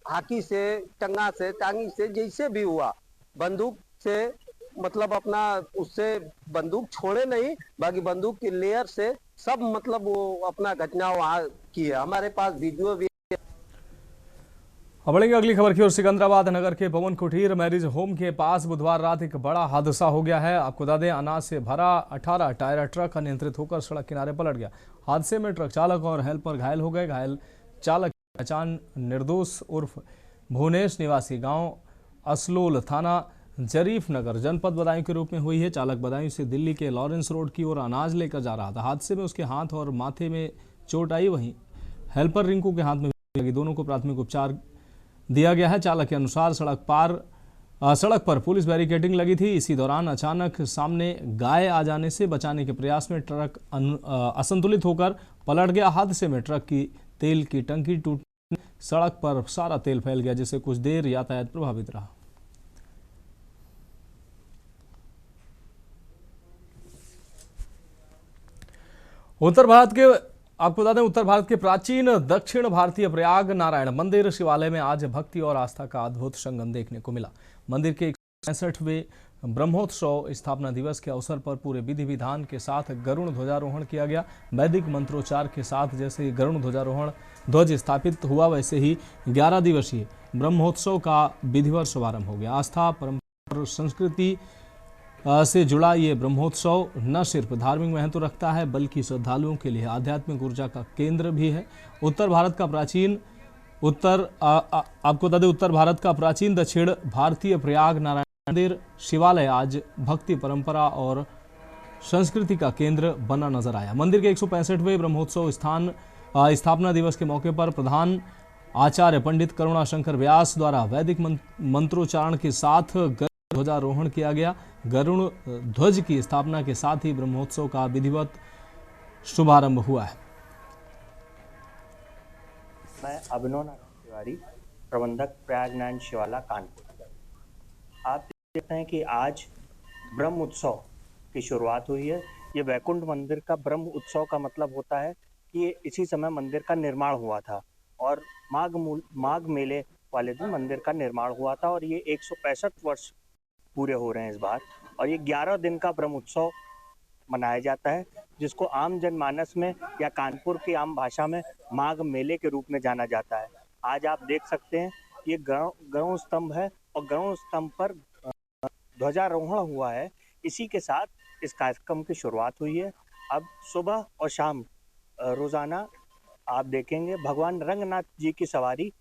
हाकी से, टंगा से, टांगी से, जैसे भी हुआ, बंदूक से मतलब अपना उससे बंदूक छोड़े नहीं, बाकी बंदूक की लेयर से सब मतलब वो अपना घटना वहाँ की है। हमारे पास वीडियो भी। अब बढ़ेंगे अगली खबर की ओर। सिकंदराबाद नगर के पवन कुटीर मैरिज होम के पास बुधवार रात एक बड़ा हादसा हो गया है। आपको बता दें, अनाज से भरा 18 टायर ट्रक अनियंत्रित होकर सड़क किनारे पलट गया। हादसे में ट्रक चालक और हेल्पर घायल हो गए। घायल चालक की पहचान निर्दोष उर्फ भुवनेश निवासी गांव असलोल, थाना जरीफ नगर, जनपद बदायूं के रूप में हुई है। चालक बदायूं से दिल्ली के लॉरेंस रोड की ओर अनाज लेकर जा रहा था। हादसे में उसके हाथ और माथे में चोट आई। वहीं हेल्पर रिंकू के हाथ में लगी। दोनों को प्राथमिक उपचार दिया गया है। चालक के अनुसार सड़क पर पुलिस बैरिकेडिंग लगी थी। इसी दौरान अचानक सामने गाय आ जाने से बचाने के प्रयास में ट्रक असंतुलित होकर पलट गया। हादसे में ट्रक की तेल की टंकी टूटने, सड़क पर सारा तेल फैल गया, जिससे कुछ देर यातायात प्रभावित रहा। उत्तर भारत के प्राचीन दक्षिण भारतीय प्रयाग नारायण मंदिर शिवालय में आज भक्ति और आस्था का अद्भुत संगम देखने को मिला। मंदिर के 165वें ब्रह्मोत्सव स्थापना दिवस के अवसर पर पूरे विधि विधान के साथ गरुड़ ध्वजारोहण किया गया। वैदिक मंत्रोच्चार के साथ जैसे गरुड़ ध्वजारोहण ध्वज स्थापित हुआ, वैसे ही 11 दिवसीय ब्रह्मोत्सव का विधिवत शुभारंभ हो गया। आस्था, परंपरा और संस्कृति से जुड़ा ये ब्रह्मोत्सव न सिर्फ धार्मिक महत्व रखता है, बल्कि श्रद्धालुओं के लिए आध्यात्मिक ऊर्जा का केंद्र भी है। उत्तर भारत का प्राचीन दक्षिण भारतीय प्रयाग नारायण मंदिर शिवालय आज भक्ति, परंपरा और संस्कृति का केंद्र बना नजर आया। मंदिर के 165वें ब्रह्मोत्सव स्थापना दिवस के मौके पर प्रधान आचार्य पंडित करुणाशंकर व्यास द्वारा वैदिक मंत्रोच्चारण के साथ ध्वजारोहण किया गया। गरुड़ ध्वज की स्थापना के साथ ही ब्रह्मोत्सव का विधिवत शुभारंभ हुआ है। मैं अभिनव तिवारी, प्रबंधक प्रयागनारायण शिवाला कानपुर। आप देखते हैं कि आज ब्रह्म उत्सव की शुरुआत हुई है। ये वैकुंठ मंदिर का ब्रह्म उत्सव का मतलब होता है कि इसी समय मंदिर का निर्माण हुआ था और माघ मेले वाले दिन मंदिर का निर्माण हुआ था और ये 165 वर्ष पूरे हो रहे हैं इस बार। और ये 11 दिन का ब्रह्म उत्सव मनाया जाता है, जिसको आम जनमानस में या कानपुर की आम भाषा में माघ मेले के रूप में जाना जाता है। आज आप देख सकते हैं ये गरुड़ स्तंभ है और गरुड़ स्तंभ पर ध्वजारोहण हुआ है। इसी के साथ इस कार्यक्रम की शुरुआत हुई है। अब सुबह और शाम रोजाना आप देखेंगे भगवान रंगनाथ जी की सवारी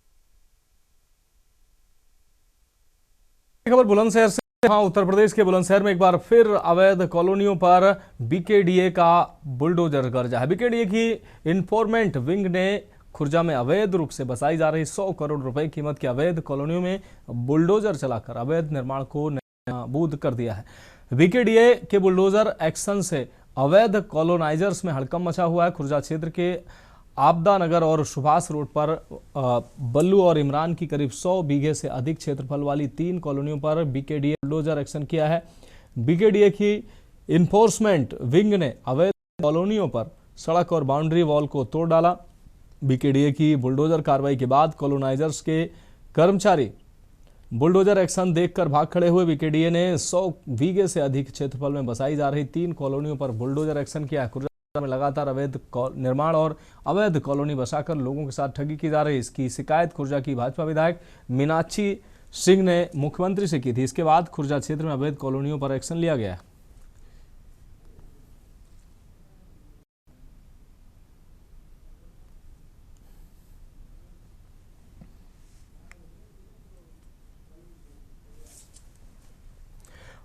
खबर बुलंदशहर से। हाँ, उत्तर प्रदेश के बुलंदशहर में एक बार फिर अवैध कॉलोनियों पर बीकेडीए का बुलडोजर गरजा है। बीकेडीए की इन्फोर्समेंट विंग ने खुर्जा में अवैध रूप से बसाई जा रही 100 करोड़ रुपए कीमत की अवैध कॉलोनियों में बुलडोजर चलाकर अवैध निर्माण को नाबूद कर दिया है। बीकेडीए के बुलडोजर एक्शन से अवैध कॉलोनाइजर्स में हड़कंप मचा हुआ है। खुर्जा क्षेत्र के आपदा नगर और सुभाष रोड पर बल्लू और इमरान की करीब 100 बीघे से अधिक क्षेत्रफल वाली 3 कॉलोनियों पर बीकेडीए बुलडोजर एक्शन किया है। बीकेडीए की इन्फोर्समेंट विंग ने अवैध कॉलोनियों पर सड़क और बाउंड्री वॉल को तोड़ डाला। बीकेडीए की बुलडोजर कार्रवाई के बाद कॉलोनाइजर्स के कर्मचारी बुलडोजर एक्शन देखकर भाग खड़े हुए। बीकेडीए ने 100 बीघे से अधिक क्षेत्रफल में बसाई जा रही 3 कॉलोनियों पर बुलडोजर एक्शन किया है। में लगातार अवैध निर्माण और अवैध कॉलोनी बसाकर लोगों के साथ ठगी की जा रही है। इसकी शिकायत खुर्जा की भाजपा विधायक मीनाक्षी सिंह ने मुख्यमंत्री से की थी। इसके बाद खुर्जा क्षेत्र में अवैध कॉलोनियों पर एक्शन लिया गया।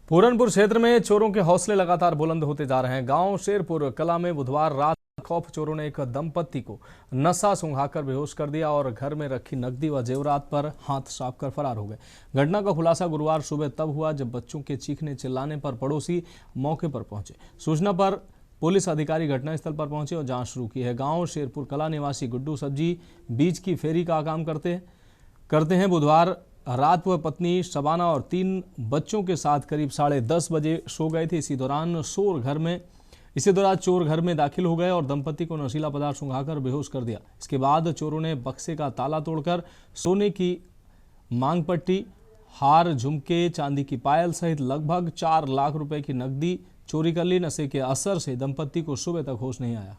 पूरनपुर क्षेत्र में चोरों के हौसले लगातार बुलंद होते जा रहे हैं। गांव शेरपुर कला में बुधवार रात खौफ चोरों ने एक दंपत्ति को नशा सूंघाकर बेहोश कर दिया और घर में रखी नकदी व जेवरात पर हाथ साफ कर फरार हो गए। घटना का खुलासा गुरुवार सुबह तब हुआ जब बच्चों के चीखने चिल्लाने पर पड़ोसी मौके पर पहुंचे। सूचना पर पुलिस अधिकारी घटनास्थल पर पहुंचे और जांच शुरू की है। गांव शेरपुर कला निवासी गुड्डू सब्जी बीज की फेरी का काम करते हैं। बुधवार रात वह पत्नी शबाना और 3 बच्चों के साथ करीब 10:30 बजे सो गए थे। इसी दौरान चोर घर में दाखिल हो गए और दंपति को नशीला पदार्थ सूंघाकर बेहोश कर दिया। इसके बाद चोरों ने बक्से का ताला तोड़कर सोने की मांग पट्टी, हार, झुमके, चांदी की पायल सहित लगभग 4 लाख रुपए की नकदी चोरी कर ली। नशे के असर से दंपति को सुबह तक होश नहीं आया।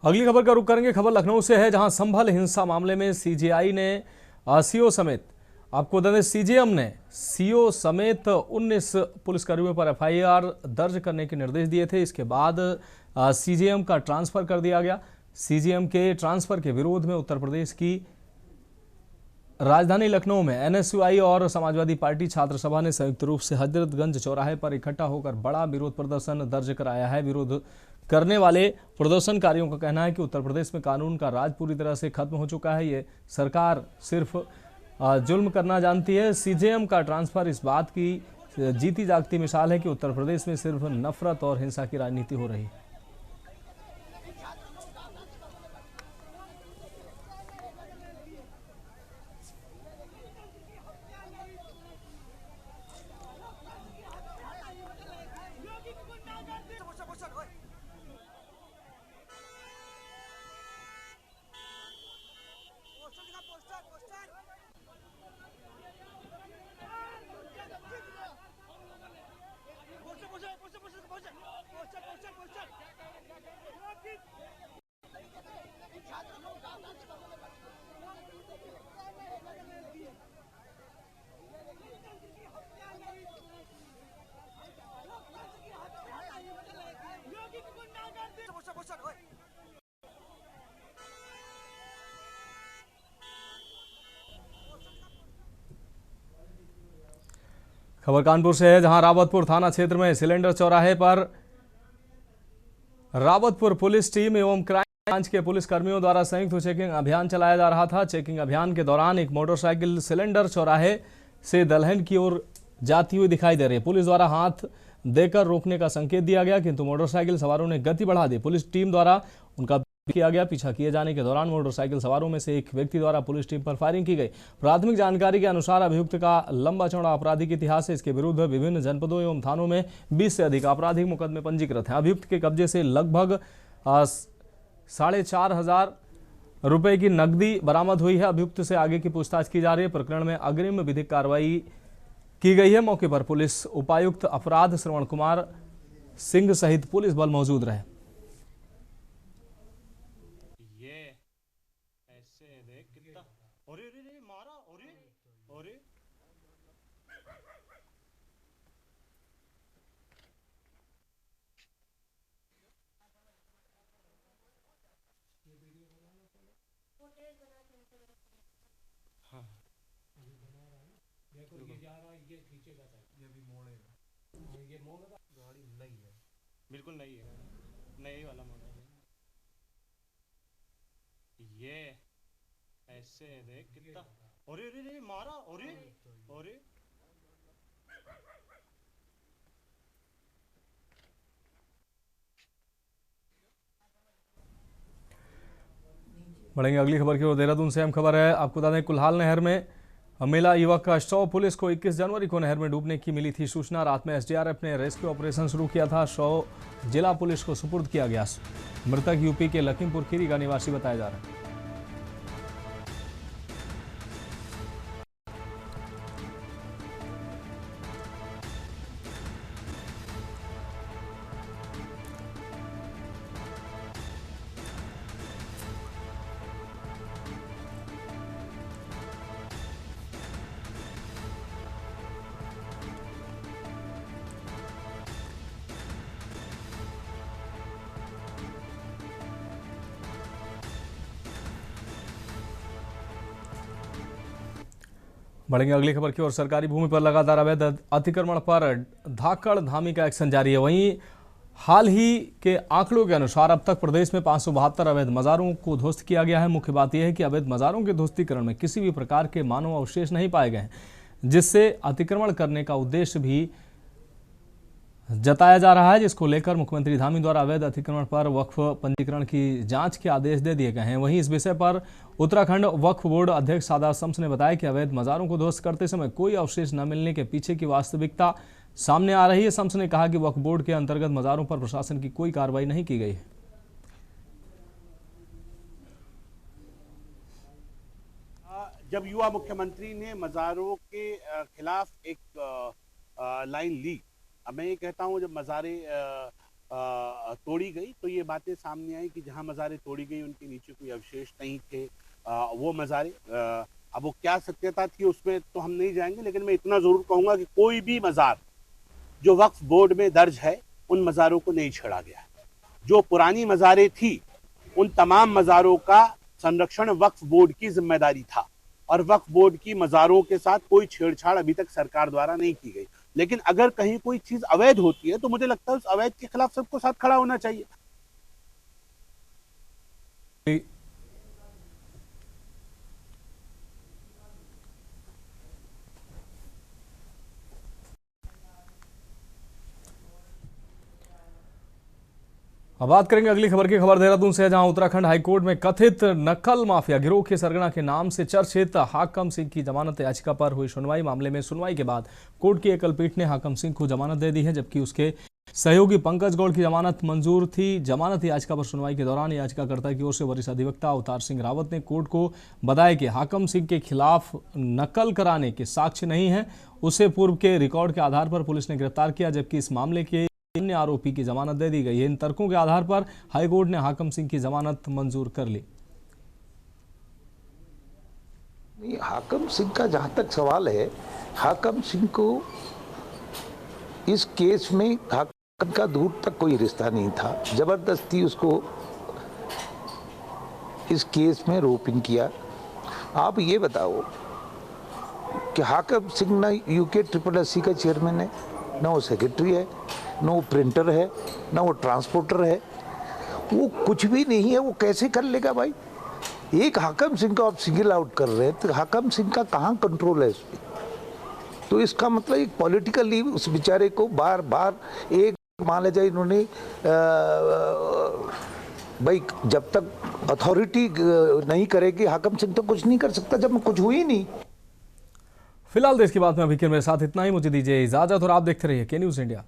अगली खबर का रुख करेंगे। खबर लखनऊ से है, जहां संभल हिंसा मामले में सीजेआई ने सीओ समेत आपको बता दें सीजेएम ने सीओ समेत 19 पुलिसकर्मियों पर एफआईआर दर्ज करने के निर्देश दिए थे। इसके बाद सीजेएम का ट्रांसफर कर दिया गया। सीजेएम के ट्रांसफर के विरोध में उत्तर प्रदेश की राजधानी लखनऊ में एनएसयूआई और समाजवादी पार्टी छात्र सभा ने संयुक्त रूप से हजरतगंज चौराहे पर इकट्ठा होकर बड़ा विरोध प्रदर्शन दर्ज कराया है। विरोध करने वाले प्रदर्शनकारियों का कहना है कि उत्तर प्रदेश में कानून का राज पूरी तरह से खत्म हो चुका है। ये सरकार सिर्फ जुल्म करना जानती है। सीजेएम का ट्रांसफर इस बात की जीती जागती मिसाल है कि उत्तर प्रदेश में सिर्फ नफरत और हिंसा की राजनीति हो रही है। खबर कानपुर से है, जहां रावतपुर थाना क्षेत्र में सिलेंडर चौराहे पर रावतपुर पुलिस टीम एवं क्राइम ब्रांच के पुलिस कर्मियों द्वारा संयुक्त चेकिंग अभियान चलाया जा रहा था। चेकिंग अभियान के दौरान एक मोटरसाइकिल सिलेंडर चौराहे से दलहन की ओर जाती हुई दिखाई दे रही है। पुलिस द्वारा हाथ देकर रोकने का संकेत दिया गया, किंतु मोटरसाइकिल सवारों ने गति बढ़ा दी। पुलिस टीम द्वारा उनका किया गया। पीछा किए जाने के दौरान मोटरसाइकिल सवारों में से एक व्यक्ति द्वारा पुलिस टीम पर फायरिंग की गई। प्राथमिक जानकारी के अनुसार अभियुक्त का लंबा चौड़ा आपराधिक इतिहास है। इसके विरुद्ध विभिन्न जनपदों एवं थानों में 20 से अधिक आपराधिक मुकदमे पंजीकृत हैं। अभियुक्त के कब्जे से लगभग 4,500 रुपए की नकदी बरामद हुई है। अभियुक्त से आगे की पूछताछ की जा रही है। प्रकरण में अग्रिम विधिक कार्रवाई की गई है। मौके पर पुलिस उपायुक्त अपराध श्रवण कुमार सिंह सहित पुलिस बल मौजूद रहे। ऐसे देख कितना, अरे अरे अरे मारा, अरे अरे हाँ देखो ये जा रहा है, ये खींचेगा सर, ये भी मोड़ेगा, ये मोड़ेगा। गाड़ी नई है, बिल्कुल नई है, नई वाला मॉडल है ये। ऐसे देख कितना, अरे अरे अरे मारा, अरे अरे बढ़ेंगे अगली खबर की ओर। देहरादून से अहम खबर है, आपको बता दें कुल्हाल नहर में मिला युवक का शव। पुलिस को 21 जनवरी को नहर में डूबने की मिली थी सूचना। रात में एसडीआरएफ ने रेस्क्यू ऑपरेशन शुरू किया था। शव जिला पुलिस को सुपुर्द किया गया। मृतक यूपी के लखीमपुर खीरी का निवासी बताया जा रहा है। बढ़ेंगे अगली खबर की ओर। सरकारी भूमि पर लगातार अवैध अतिक्रमण पर धाकड़ धामी का एक्शन जारी है। वहीं हाल ही के आंकड़ों के अनुसार अब तक प्रदेश में 572 अवैध मज़ारों को ध्वस्त किया गया है। मुख्य बात यह है कि अवैध मज़ारों के ध्वस्तीकरण में किसी भी प्रकार के मानव अवशेष नहीं पाए गए हैं, जिससे अतिक्रमण करने का उद्देश्य भी जताया जा रहा है, जिसको लेकर मुख्यमंत्री धामी द्वारा अवैध अतिक्रमण पर वक्फ पंजीकरण की जांच के आदेश दे दिए गए हैं। वहीं इस विषय पर उत्तराखंड वक्फ बोर्ड अध्यक्ष सादात शम्स ने बताया कि अवैध मज़ारों को ध्वस्त करते समय कोई अवशेष न मिलने के पीछे की वास्तविकता सामने आ रही है। शम्स ने कहा कि वक्फ बोर्ड के अंतर्गत मज़ारों पर प्रशासन की कोई कार्रवाई नहीं की गई है। जब युवा मुख्यमंत्री ने मज़ारों के खिलाफ एक लाइन ली, अब मैं ये कहता हूँ जब मज़ारें तोड़ी गई तो ये बातें सामने आई कि जहाँ मज़ारें तोड़ी गई उनके नीचे कोई अवशेष नहीं थे। वो मज़ारें अब वो क्या सत्यता थी उसमें तो हम नहीं जाएंगे, लेकिन मैं इतना ज़रूर कहूँगा कि कोई भी मज़ार जो वक्फ बोर्ड में दर्ज है उन मज़ारों को नहीं छेड़ा गया। जो पुरानी मज़ारें थी उन तमाम मज़ारों का संरक्षण वक्फ बोर्ड की जिम्मेदारी था और वक्फ बोर्ड की मज़ारों के साथ कोई छेड़छाड़ अभी तक सरकार द्वारा नहीं की गई। लेकिन अगर कहीं कोई चीज अवैध होती है तो मुझे लगता है उस अवैध के खिलाफ सबको साथ खड़ा होना चाहिए। अब बात करेंगे अगली खबर की। खबर देहरादून से है, जहां उत्तराखंड हाईकोर्ट में कथित नकल माफिया गिरोह के सरगना के नाम से चर्चित हाकम सिंह की जमानत याचिका पर हुई सुनवाई। मामले में सुनवाई के बाद कोर्ट की एकल पीठ ने हाकम सिंह को जमानत दे दी है, जबकि उसके सहयोगी पंकज गौड़ की जमानत मंजूर थी। जमानत याचिका पर सुनवाई के दौरान याचिकाकर्ता की ओर से वरिष्ठ अधिवक्ता अवतार सिंह रावत ने कोर्ट को बताया कि हाकम सिंह के खिलाफ नकल कराने के साक्ष्य नहीं है। उसे पूर्व के रिकॉर्ड के आधार पर पुलिस ने गिरफ्तार किया, जबकि इस मामले के अन्य आरोपी की जमानत दे दी गई है। इन तर्कों के आधार पर हाईकोर्ट ने हाकम सिंह की जमानत मंजूर कर ली। हाकम सिंह का जहां तक सवाल है, हाकम सिंह को इस केस में हाकम का दूर तक कोई रिश्ता नहीं था। जबरदस्ती उसको इस केस में रोप इन किया। आप ये बताओ कि हाकम सिंह ना यूके SSSC का चेयरमैन है, ना वो सेक्रेटरी है, ना वो प्रिंटर है, ना वो ट्रांसपोर्टर है, वो कुछ भी नहीं है। वो कैसे कर लेगा भाई? एक हाकम सिंह को आप सिंगल आउट कर रहे हैं तो हाकम सिंह का कहाँ कंट्रोल है इसमें? तो इसका मतलब एक पॉलिटिकली उस बेचारे को बार बार एक मान लिया जाए इन्होंने भाई जब तक अथॉरिटी नहीं करेगी हाकम सिंह तो कुछ नहीं कर सकता जब कुछ हुई नहीं। फिलहाल देश की बात में अभी के मेरे साथ इतना ही। मुझे दीजिए इजाजत और आप देखते रहिए के न्यूज़ इंडिया।